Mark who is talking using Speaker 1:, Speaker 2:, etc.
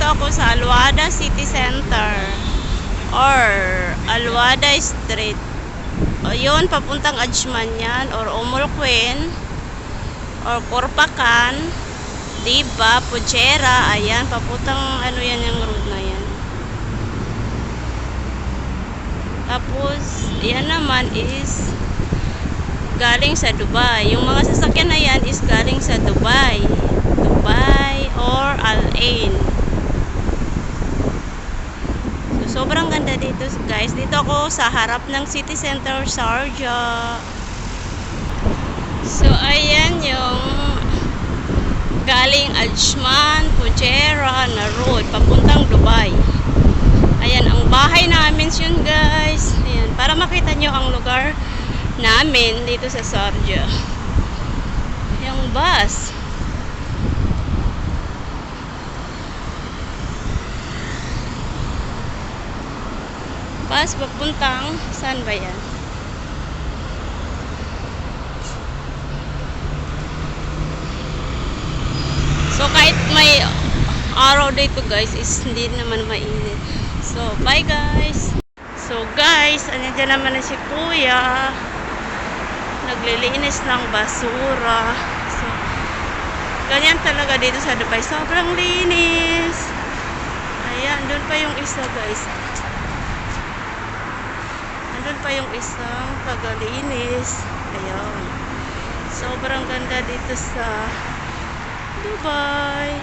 Speaker 1: Nandito ako sa Alwada City Center or Alwada Street. O yun, papuntang Ajman yan or Umulquin or Corpacan, Diba, Puchera. Ayan, papuntang ano yan yung road na yan. Tapos, yan naman is galing sa Dubai. Yung mga sasakyan na yan is galing sa Dubai. Dubai or Al Ain. So, sobrang ganda dito guys. Dito ako sa harap ng City Center, Sharjah. So, ayan yung galing Ajman, Fujairah na road papuntang Dubai. Ayan ang bahay namin yun guys. Ayan, para makita nyo ang lugar namin dito sa Sharjah. Yung bus. Bus papuntang saan ba yan? So kahit may araw dito guys is hindi naman mainit. So bye guys. So guys, andyan naman na si Kuya. Naglilinis ng basura. So ganyan talaga dito sa Dubai. Sobrang linis. Ayan, doon pa yung isa guys. Andun pa yung isang tagalinis. Ayan. Sobrang ganda dito sa Dubai.